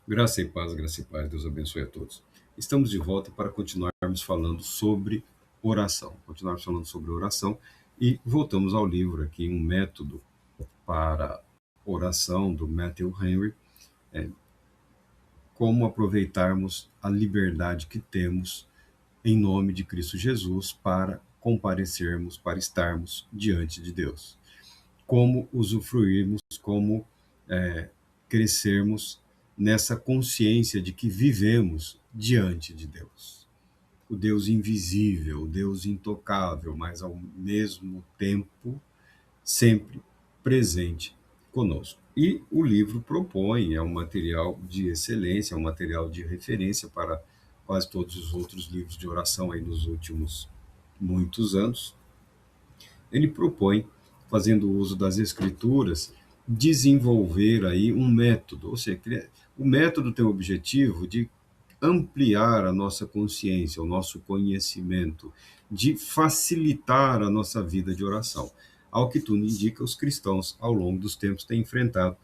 Graça e paz, Deus abençoe a todos. Estamos de volta para continuarmos falando sobre oração. Continuarmos falando sobre oração e voltamos ao livro aqui, Um Método para Oração, do Matthew Henry, como aproveitarmos a liberdade que temos em nome de Cristo Jesus para comparecermos, para estarmos diante de Deus. Como usufruirmos, como crescermos nessa consciência de que vivemos diante de Deus. O Deus invisível, o Deus intocável, mas ao mesmo tempo sempre presente conosco. E o livro propõe, é um material de excelência, é um material de referência para quase todos os outros livros de oração aí nos últimos muitos anos. Ele propõe, fazendo uso das escrituras, desenvolver aí um método, ou seja, o método tem o objetivo de ampliar a nossa consciência, o nosso conhecimento, de facilitar a nossa vida de oração. Ao que tudo indica, os cristãos, ao longo dos tempos, têm enfrentado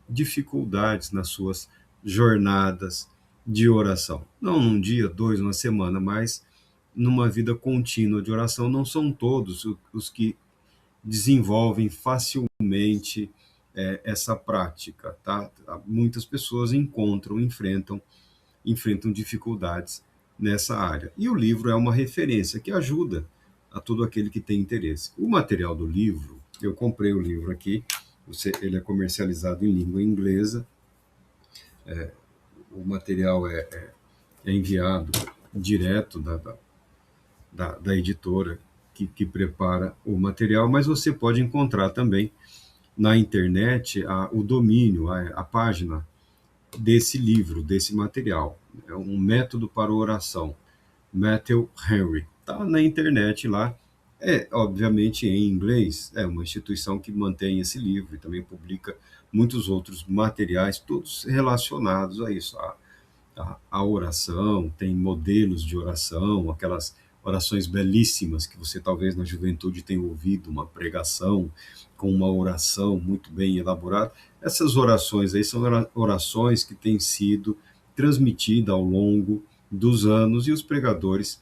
dificuldades nas suas jornadas de oração. Não num dia, dois, uma semana, mas numa vida contínua de oração. Não são todos os que desenvolvem facilmente essa prática, tá? Muitas pessoas enfrentam dificuldades nessa área. E o livro é uma referência que ajuda a todo aquele que tem interesse. O material do livro, eu comprei o livro aqui, ele é comercializado em língua inglesa, o material é enviado direto da editora que prepara o material, mas você pode encontrar também na internet o domínio, a página desse livro, desse material. É um método para oração, Matthew Henry. Está na internet lá. É, obviamente, em inglês. É uma instituição que mantém esse livro e também publica muitos outros materiais, todos relacionados a isso, a oração, tem modelos de oração, aquelas orações belíssimas que você talvez na juventude tenha ouvido, uma pregação com uma oração muito bem elaborada. Essas orações aí são orações que têm sido transmitidas ao longo dos anos e os pregadores,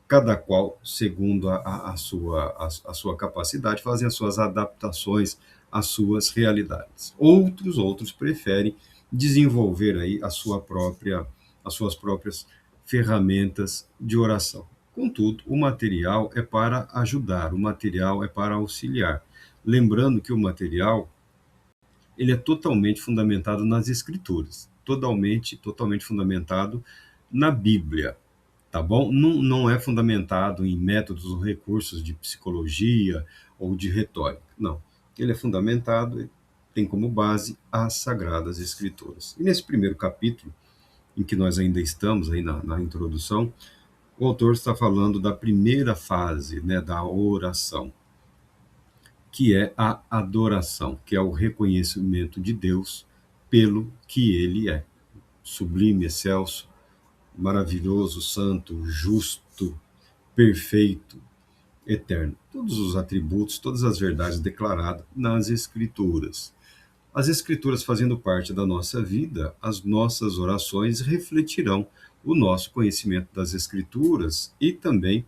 cada qual, segundo a sua capacidade, fazem as suas adaptações às suas realidades. Outros preferem desenvolver aí as suas próprias ferramentas de oração. Contudo, o material é para ajudar, o material é para auxiliar. Lembrando que o material ele é totalmente fundamentado nas escrituras, totalmente fundamentado na Bíblia, tá bom? Não é fundamentado em métodos ou recursos de psicologia ou de retórica, não. Ele é fundamentado, tem como base as Sagradas Escrituras. E nesse primeiro capítulo, em que nós ainda estamos, aí na introdução, o autor está falando da primeira fase, né, da oração, que é a adoração, que é o reconhecimento de Deus pelo que ele é. Sublime, excelso, maravilhoso, santo, justo, perfeito, eterno. Todos os atributos, todas as verdades declaradas nas Escrituras. As Escrituras fazendo parte da nossa vida, as nossas orações refletirão o nosso conhecimento das Escrituras e também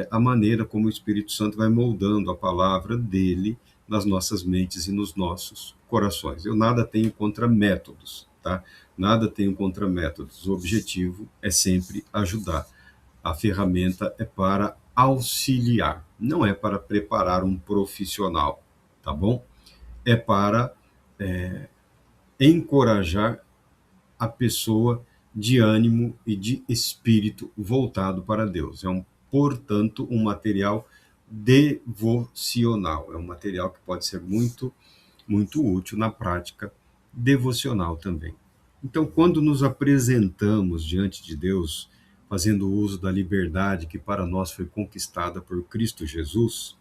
a maneira como o Espírito Santo vai moldando a palavra dele nas nossas mentes e nos nossos corações. Eu nada tenho contra métodos, tá? Nada tenho contra métodos. O objetivo é sempre ajudar. A ferramenta é para auxiliar, não é para preparar um profissional, tá bom? É para encorajar a pessoa de ânimo e de espírito voltado para Deus. Portanto, um material devocional. É um material que pode ser muito útil na prática devocional também. Então, quando nos apresentamos diante de Deus, fazendo uso da liberdade que para nós foi conquistada por Cristo Jesus,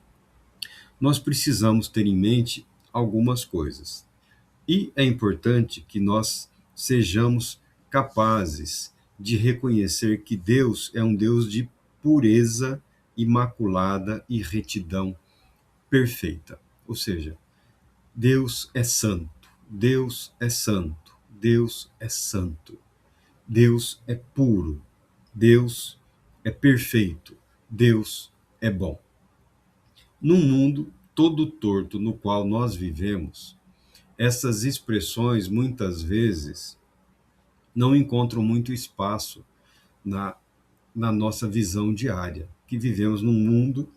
nós precisamos ter em mente algumas coisas. E é importante que nós sejamos capazes de reconhecer que Deus é um Deus de pureza imaculada e retidão perfeita. Ou seja, Deus é santo, Deus é santo, Deus é santo, Deus é puro, Deus é perfeito, Deus é bom. Num mundo todo torto no qual nós vivemos, essas expressões muitas vezes não encontram muito espaço na, na nossa visão diária, que vivemos num mundo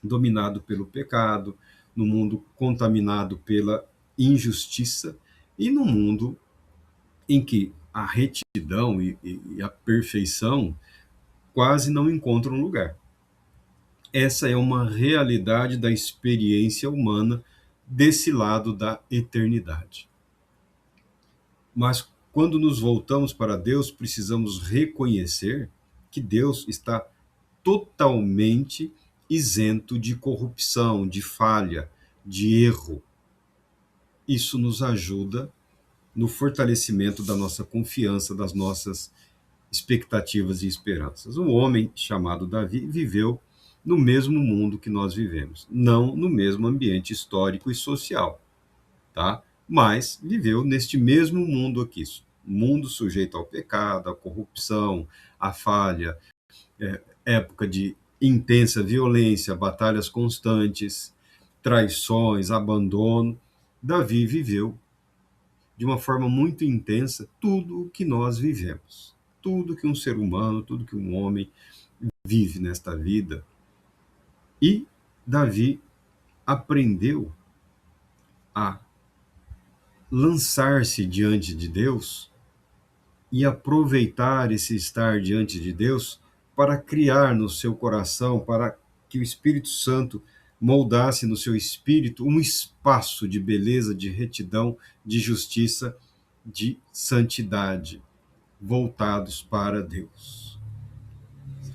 dominado pelo pecado, num mundo contaminado pela injustiça e num mundo em que a retidão e a perfeição quase não encontram lugar. Essa é uma realidade da experiência humana desse lado da eternidade. Mas quando nos voltamos para Deus, precisamos reconhecer que Deus está totalmente isento de corrupção, de falha, de erro. Isso nos ajuda no fortalecimento da nossa confiança, das nossas expectativas e esperanças. Um homem chamado Davi viveu no mesmo mundo que nós vivemos, não no mesmo ambiente histórico e social, tá? Mas viveu neste mesmo mundo aqui, mundo sujeito ao pecado, à corrupção, à falha, época de intensa violência, batalhas constantes, traições, abandono. Davi viveu de uma forma muito intensa tudo o que nós vivemos, tudo que um ser humano, tudo que um homem vive nesta vida. E Davi aprendeu a lançar-se diante de Deus e aproveitar esse estar diante de Deus para criar no seu coração, para que o Espírito Santo moldasse no seu espírito um espaço de beleza, de retidão, de justiça, de santidade, voltados para Deus.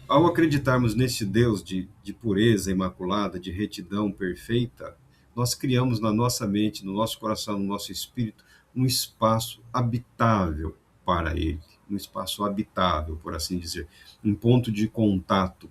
Ao acreditarmos nesse Deus de pureza imaculada, de retidão perfeita, nós criamos na nossa mente, no nosso coração, no nosso espírito, um espaço habitável para Ele, um espaço habitável, por assim dizer, um ponto de contato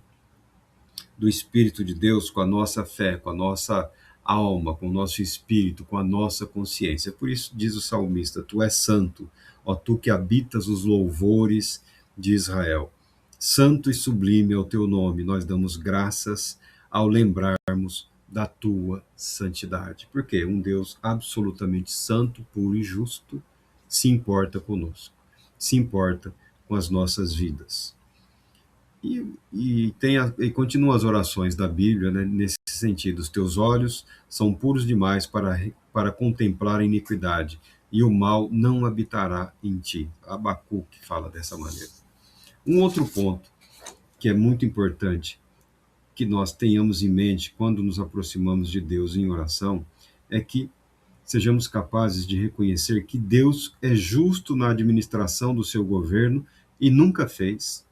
do Espírito de Deus com a nossa fé, com a nossa alma, com o nosso espírito, com a nossa consciência. Por isso diz o salmista: Tu és santo, ó tu que habitas os louvores de Israel. Santo e sublime é o teu nome, nós damos graças ao lembrarmos da tua santidade. Porque um Deus absolutamente santo, puro e justo se importa conosco, se importa com as nossas vidas. E continua as orações da Bíblia, né, nesse sentido: os teus olhos são puros demais para contemplar a iniquidade, e o mal não habitará em ti. Abacuque fala dessa maneira. Um outro ponto que é muito importante que nós tenhamos em mente quando nos aproximamos de Deus em oração é que sejamos capazes de reconhecer que Deus é justo na administração do seu governo e nunca fez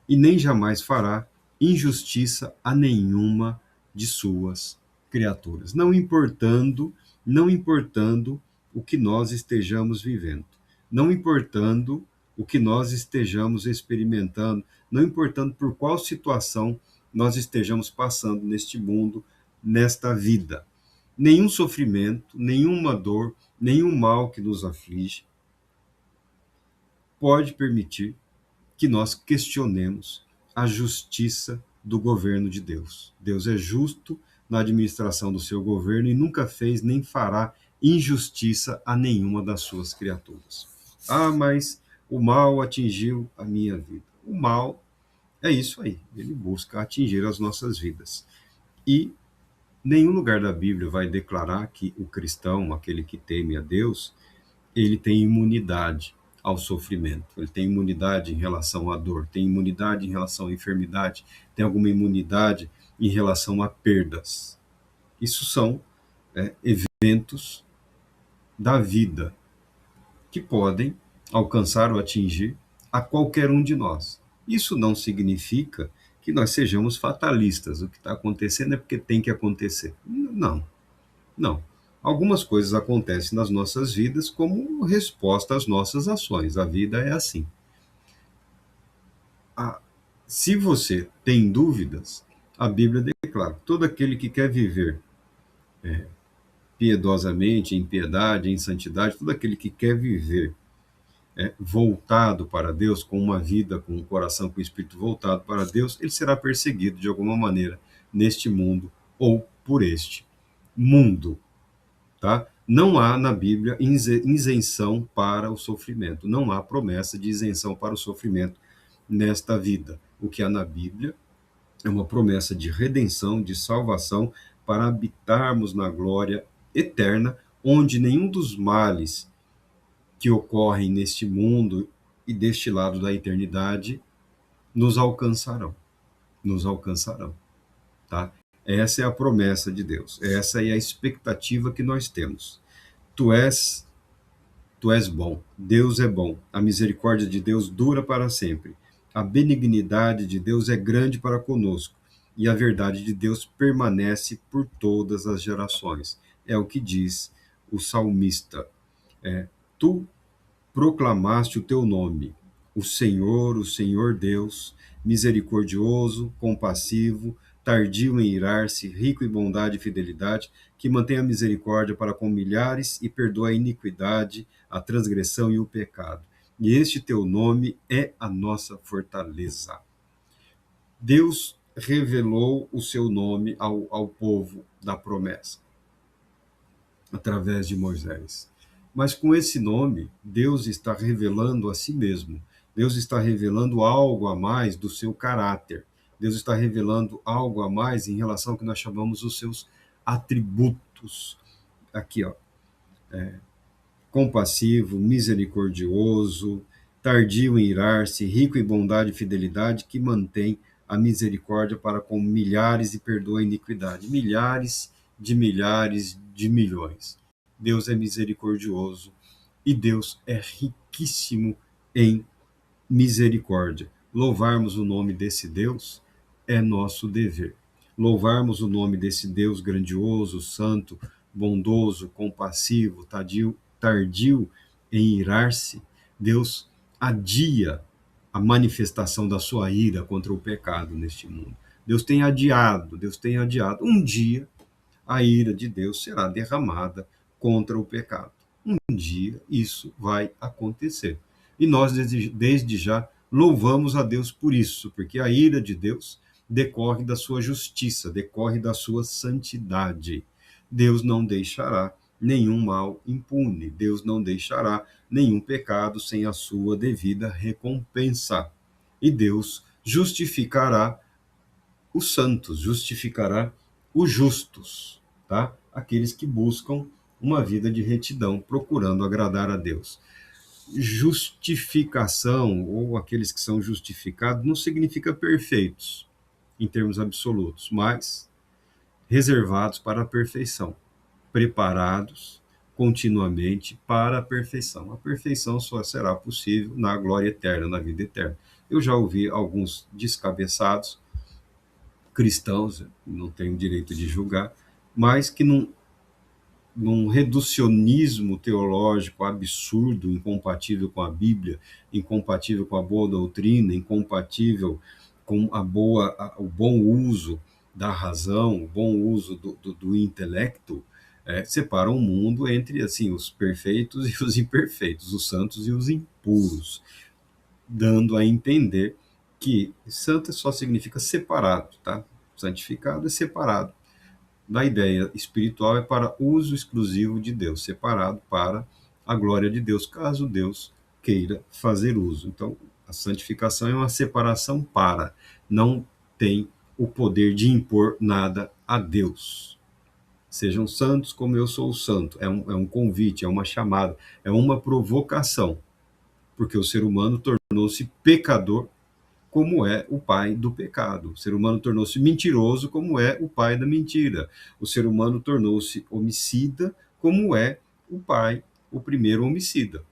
e nem jamais fará injustiça a nenhuma de suas criaturas, não importando o que nós estejamos vivendo, não importando o que nós estejamos experimentando, não importando por qual situação nós estejamos passando neste mundo, nesta vida. Nenhum sofrimento, nenhuma dor, nenhum mal que nos aflige pode permitir que nós questionemos a justiça do governo de Deus. Deus é justo na administração do seu governo e nunca fez nem fará injustiça a nenhuma das suas criaturas. Ah, mas o mal atingiu a minha vida. O mal é isso aí, ele busca atingir as nossas vidas. E nenhum lugar da Bíblia vai declarar que o cristão, aquele que teme a Deus, ele tem imunidade ao sofrimento, ele tem imunidade em relação à dor, tem imunidade em relação à enfermidade, tem alguma imunidade em relação a perdas. Isso são eventos da vida que podem alcançar ou atingir a qualquer um de nós. Isso não significa que nós sejamos fatalistas. O que está acontecendo é porque tem que acontecer. Não, não. Algumas coisas acontecem nas nossas vidas como resposta às nossas ações. A vida é assim. Se você tem dúvidas, a Bíblia declara: todo aquele que quer viver piedosamente, em piedade, em santidade, todo aquele que quer viver voltado para Deus, com uma vida, com um coração, com o espírito voltado para Deus, ele será perseguido de alguma maneira neste mundo ou por este mundo, tá? Não há na Bíblia isenção para o sofrimento, não há promessa de isenção para o sofrimento nesta vida. O que há na Bíblia é uma promessa de redenção, de salvação, para habitarmos na glória eterna, onde nenhum dos males que ocorrem neste mundo e deste lado da eternidade nos alcançarão. Nos alcançarão, tá? Essa é a promessa de Deus. Essa é a expectativa que nós temos. Tu és, tu és bom. Deus é bom. A misericórdia de Deus dura para sempre. A benignidade de Deus é grande para conosco. E a verdade de Deus permanece por todas as gerações. É o que diz o salmista. Tu proclamaste o teu nome, o Senhor Deus, misericordioso, compassivo, tardio em irar-se, rico em bondade e fidelidade, que mantém a misericórdia para com milhares e perdoa a iniquidade, a transgressão e o pecado. E este teu nome é a nossa fortaleza. Deus revelou o seu nome ao povo da promessa, através de Moisés. Mas com esse nome, Deus está revelando a si mesmo. Deus está revelando algo a mais do seu caráter. Deus está revelando algo a mais em relação ao que nós chamamos os seus atributos. Aqui, ó. Compassivo, misericordioso, tardio em irar-se, rico em bondade e fidelidade, que mantém a misericórdia para com milhares e perdoa a iniquidade. Milhares de milhões. Deus é misericordioso e Deus é riquíssimo em misericórdia. Louvarmos o nome desse Deus é nosso dever. Louvarmos o nome desse Deus grandioso, santo, bondoso, compassivo, tardio em irar-se. Deus adia a manifestação da sua ira contra o pecado neste mundo. Deus tem adiado. Um dia a ira de Deus será derramada contra o pecado. Um dia isso vai acontecer. E nós, desde já, louvamos a Deus por isso, porque a ira de Deus decorre da sua justiça, decorre da sua santidade. Deus não deixará nenhum mal impune, Deus não deixará nenhum pecado sem a sua devida recompensa. E Deus justificará os santos, justificará os justos, tá? Aqueles que buscam uma vida de retidão, procurando agradar a Deus. Justificação, ou aqueles que são justificados, não significa perfeitos, em termos absolutos, mas reservados para a perfeição, preparados continuamente para a perfeição. A perfeição só será possível na glória eterna, na vida eterna. Eu já ouvi alguns descabeçados cristãos, não tenho direito de julgar, mas que num reducionismo teológico absurdo, incompatível com a Bíblia, incompatível com a boa doutrina, incompatível com o bom uso da razão, o bom uso do intelecto, separam o mundo entre assim os perfeitos e os imperfeitos, os santos e os impuros, dando a entender que santo só significa separado, tá? Santificado é separado. Da ideia espiritual é para uso exclusivo de Deus, separado para a glória de Deus, caso Deus queira fazer uso. Então, a santificação é uma separação para, não tem o poder de impor nada a Deus. Sejam santos como eu sou santo. É um convite, é uma chamada, é uma provocação, porque o ser humano tornou-se pecador, como é o pai do pecado. O ser humano tornou-se mentiroso, como é o pai da mentira. O ser humano tornou-se homicida, como é o pai, o primeiro homicida,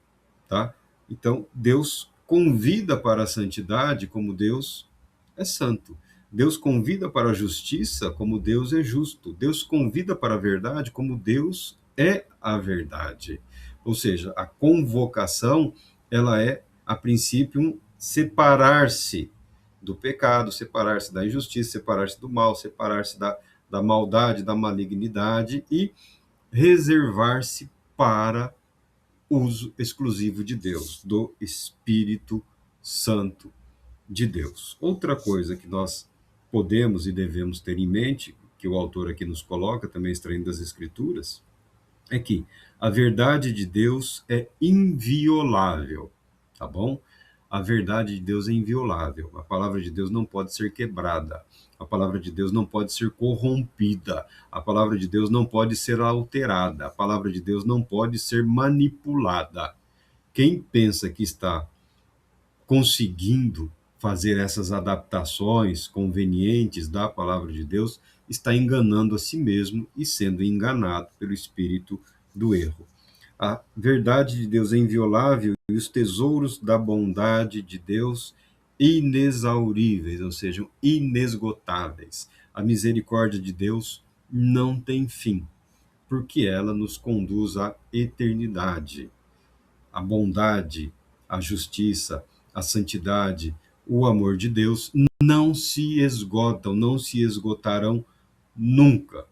tá? Então, Deus convida para a santidade, como Deus é santo. Deus convida para a justiça, como Deus é justo. Deus convida para a verdade, como Deus é a verdade. Ou seja, a convocação, ela é, a princípio, um separar-se do pecado, separar-se da injustiça, separar-se do mal, separar-se da maldade, da malignidade e reservar-se para uso exclusivo de Deus, do Espírito Santo de Deus. Outra coisa que nós podemos e devemos ter em mente, que o autor aqui nos coloca, também extraindo das Escrituras, é que a verdade de Deus é inviolável, tá bom? A verdade de Deus é inviolável. A palavra de Deus não pode ser quebrada. A palavra de Deus não pode ser corrompida. A palavra de Deus não pode ser alterada. A palavra de Deus não pode ser manipulada. Quem pensa que está conseguindo fazer essas adaptações convenientes da palavra de Deus, está enganando a si mesmo e sendo enganado pelo espírito do erro. A verdade de Deus é inviolável e os tesouros da bondade de Deus inexauríveis, ou seja, inesgotáveis. A misericórdia de Deus não tem fim, porque ela nos conduz à eternidade. A bondade, a justiça, a santidade, o amor de Deus não se esgotam, não se esgotarão nunca,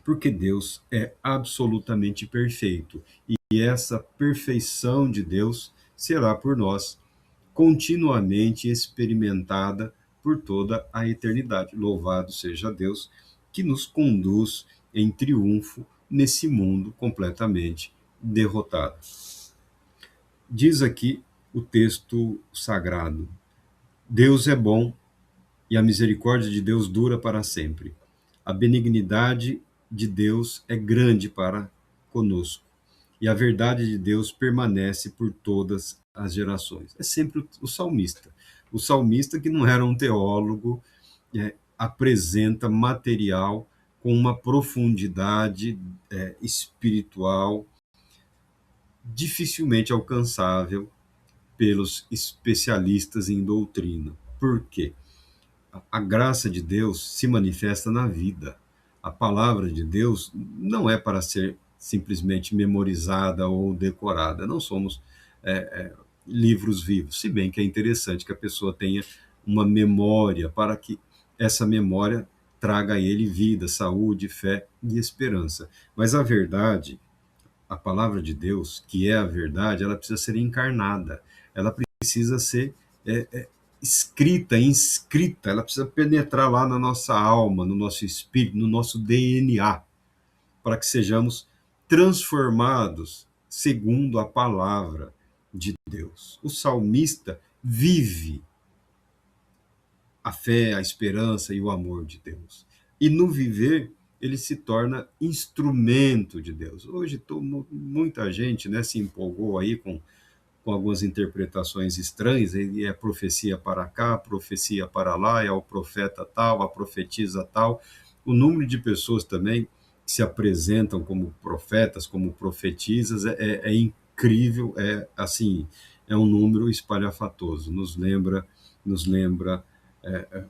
porque Deus é absolutamente perfeito e essa perfeição de Deus será por nós continuamente experimentada por toda a eternidade. Louvado seja Deus que nos conduz em triunfo nesse mundo completamente derrotado. Diz aqui o texto sagrado: Deus é bom e a misericórdia de Deus dura para sempre. A benignidade de Deus é grande para conosco e a verdade de Deus permanece por todas as gerações. É sempre o salmista. O salmista, que não era um teólogo, apresenta material com uma profundidade espiritual dificilmente alcançável pelos especialistas em doutrina. Por quê? A graça de Deus se manifesta na vida. A palavra de Deus não é para ser simplesmente memorizada ou decorada. Não somos livros vivos, se bem que é interessante que a pessoa tenha uma memória para que essa memória traga a ele vida, saúde, fé e esperança. Mas a verdade, a palavra de Deus, que é a verdade, ela precisa ser encarnada, ela precisa ser escrita, inscrita, ela precisa penetrar lá na nossa alma, no nosso espírito, no nosso DNA, para que sejamos transformados segundo a palavra de Deus. O salmista vive a fé, a esperança e o amor de Deus. E no viver, ele se torna instrumento de Deus. Hoje, muita gente, né, se empolgou aí com algumas interpretações estranhas, e é profecia para cá, profecia para lá, é o profeta tal, a profetisa tal. O número de pessoas também que se apresentam como profetas, como profetisas, é incrível, é um número espalhafatoso. Nos lembra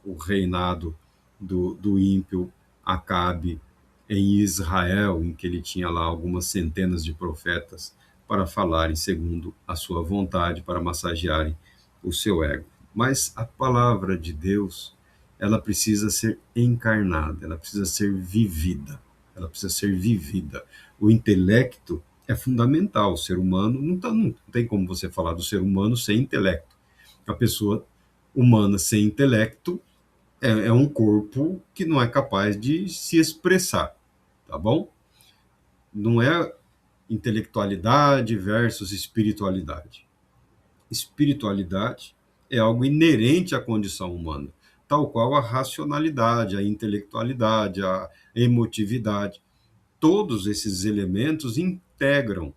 o reinado do ímpio Acabe em Israel, em que ele tinha lá algumas centenas de profetas para falarem segundo a sua vontade, para massagearem o seu ego. Mas a palavra de Deus, ela precisa ser encarnada, ela precisa ser vivida, ela precisa ser vivida. O intelecto é fundamental, o ser humano, não tem como você falar do ser humano sem intelecto. A pessoa humana sem intelecto é um corpo que não é capaz de se expressar, tá bom? Não é intelectualidade versus espiritualidade. Espiritualidade é algo inerente à condição humana, tal qual a racionalidade, a intelectualidade, a emotividade. Todos esses elementos integram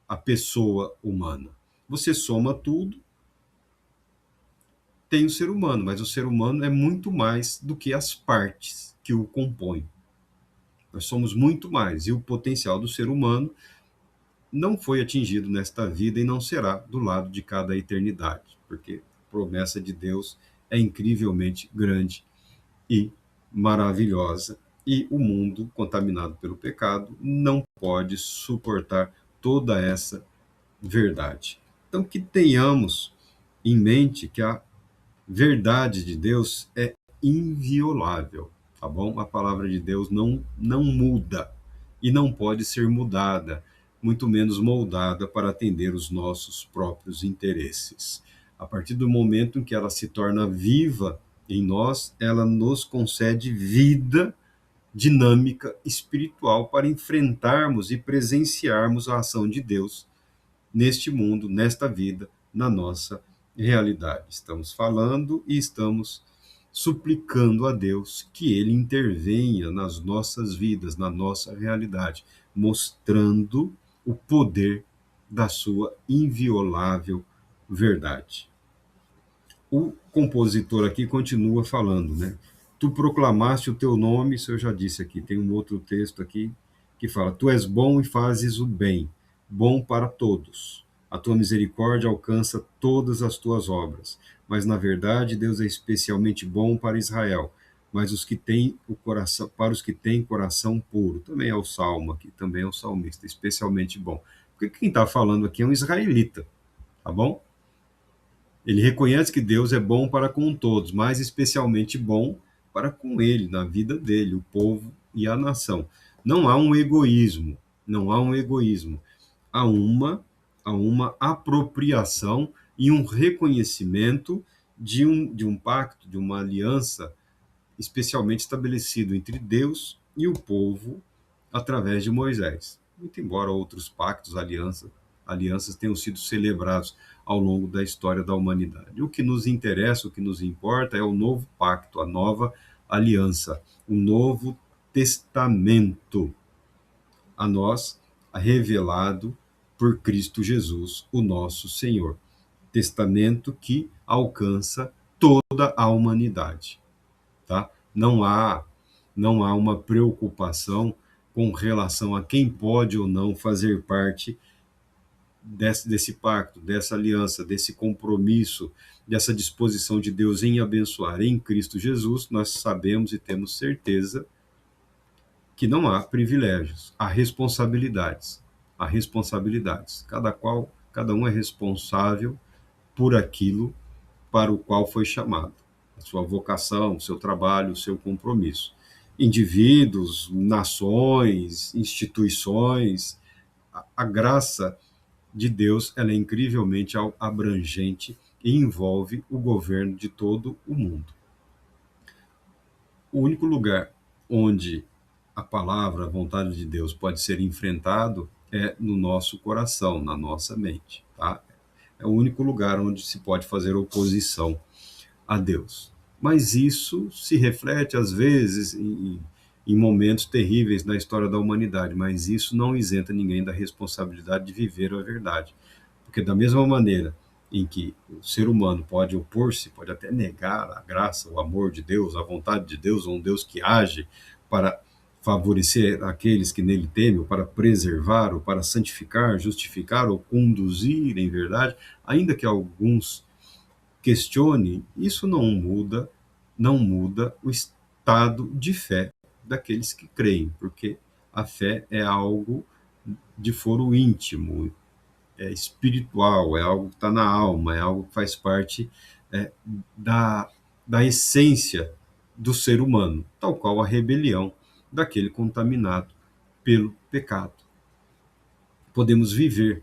a pessoa humana. Você soma tudo, tem o ser humano, mas o ser humano é muito mais do que as partes que o compõem. Nós somos muito mais, e o potencial do ser humano não foi atingido nesta vida e não será do lado de cada eternidade, porque a promessa de Deus é incrivelmente grande e maravilhosa, e o mundo contaminado pelo pecado não pode suportar toda essa verdade. Então, que tenhamos em mente que a verdade de Deus é inviolável, tá bom? A palavra de Deus não muda e não pode ser mudada. muito menos moldada para atender os nossos próprios interesses. A partir do momento em que ela se torna viva em nós, ela nos concede vida dinâmica espiritual para enfrentarmos e presenciarmos a ação de Deus neste mundo, nesta vida, na nossa realidade. Estamos falando e estamos suplicando a Deus que Ele intervenha nas nossas vidas, na nossa realidade, mostrando o poder da sua inviolável verdade. O compositor aqui continua falando, né? Tu proclamaste o teu nome, isso eu já disse aqui, tem um outro texto aqui que fala: Tu és bom e fazes o bem, bom para todos. A tua misericórdia alcança todas as tuas obras. Mas na verdade, Deus é especialmente bom para Israel, mas os que têm o coração, para os que têm coração puro. Também é o salmo aqui, também é o salmista, especialmente bom. Porque quem está falando aqui é um israelita, tá bom? Ele reconhece que Deus é bom para com todos, mas especialmente bom para com ele, na vida dele, o povo e a nação. Não há um egoísmo, não há um egoísmo. Há uma apropriação e um reconhecimento de um pacto, de uma aliança especialmente estabelecido entre Deus e o povo através de Moisés. Muito embora outros pactos, alianças tenham sido celebrados ao longo da história da humanidade. O que nos interessa, o que nos importa é o novo pacto, a nova aliança, o novo testamento a nós revelado por Cristo Jesus, o nosso Senhor. Testamento que alcança toda a humanidade, tá? Não há uma preocupação com relação a quem pode ou não fazer parte desse pacto, dessa aliança, desse compromisso, dessa disposição de Deus em abençoar em Cristo Jesus. Nós sabemos e temos certeza que não há privilégios, há responsabilidades. Há responsabilidades. Cada um é responsável por aquilo para o qual foi chamado. A sua vocação, o seu trabalho, o seu compromisso. Indivíduos, nações, instituições, a graça de Deus, ela é incrivelmente abrangente e envolve o governo de todo o mundo. O único lugar onde a palavra, a vontade de Deus pode ser enfrentado é no nosso coração, na nossa mente, tá? É o único lugar onde se pode fazer oposição a Deus. Mas isso se reflete, às vezes, em momentos terríveis na história da humanidade, mas isso não isenta ninguém da responsabilidade de viver a verdade. Porque da mesma maneira em que o ser humano pode opor-se, pode até negar a graça, o amor de Deus, a vontade de Deus, ou um Deus que age para favorecer aqueles que nele temem, ou para preservar, ou para santificar, justificar, ou conduzir em verdade, ainda que alguns questione, isso não muda o estado de fé daqueles que creem, porque a fé é algo de foro íntimo, é espiritual, é algo que está na alma, é algo que faz parte é, da essência do ser humano, tal qual a rebelião daquele contaminado pelo pecado. Podemos viver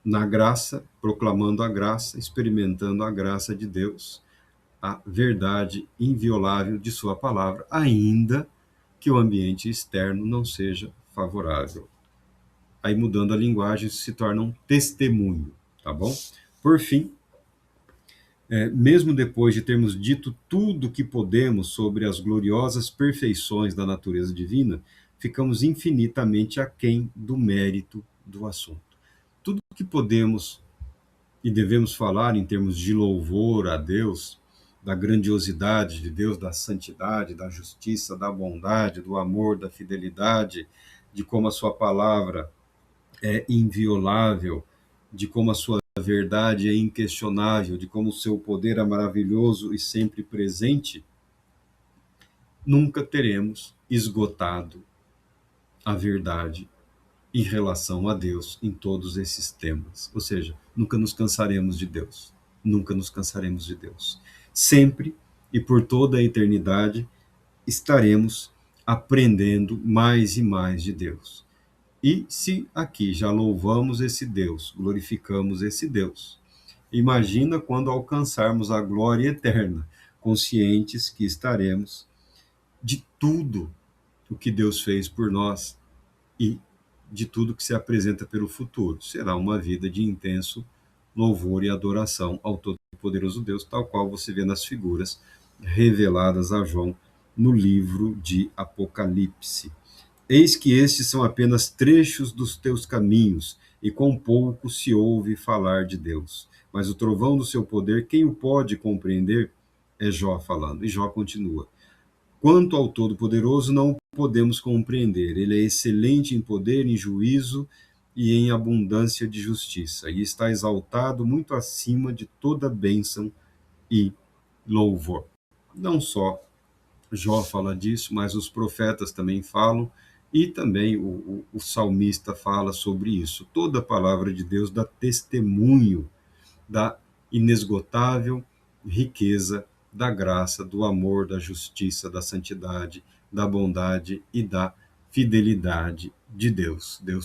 na graça, proclamando a graça, experimentando a graça de Deus, a verdade inviolável de sua palavra, ainda que o ambiente externo não seja favorável. Aí, mudando a linguagem, isso se torna um testemunho, tá bom? Por fim, mesmo depois de termos dito tudo o que podemos sobre as gloriosas perfeições da natureza divina, ficamos infinitamente aquém do mérito do assunto. Tudo o que podemos e devemos falar em termos de louvor a Deus, da grandiosidade de Deus, da santidade, da justiça, da bondade, do amor, da fidelidade, de como a sua palavra é inviolável, de como a sua verdade é inquestionável, de como o seu poder é maravilhoso e sempre presente, nunca teremos esgotado a verdade em relação a Deus em todos esses temas. Ou seja, nunca nos cansaremos de Deus. Nunca nos cansaremos de Deus. Sempre e por toda a eternidade estaremos aprendendo mais e mais de Deus. E se aqui já louvamos esse Deus, glorificamos esse Deus, imagina quando alcançarmos a glória eterna, conscientes que estaremos de tudo o que Deus fez por nós e de tudo que se apresenta pelo futuro. Será uma vida de intenso louvor e adoração ao Todo-Poderoso Deus, tal qual você vê nas figuras reveladas a João no livro de Apocalipse. Eis que estes são apenas trechos dos teus caminhos, e com pouco se ouve falar de Deus. Mas o trovão do seu poder, quem o pode compreender? É Jó falando. E Jó continua. Quanto ao Todo-Poderoso, não podemos compreender. Ele é excelente em poder, em juízo e em abundância de justiça, e está exaltado muito acima de toda bênção e louvor. Não só Jó fala disso, mas os profetas também falam, e também o salmista fala sobre isso. Toda a palavra de Deus dá testemunho da inesgotável riqueza da graça, do amor, da justiça, da santidade, da bondade e da fidelidade de Deus. Deus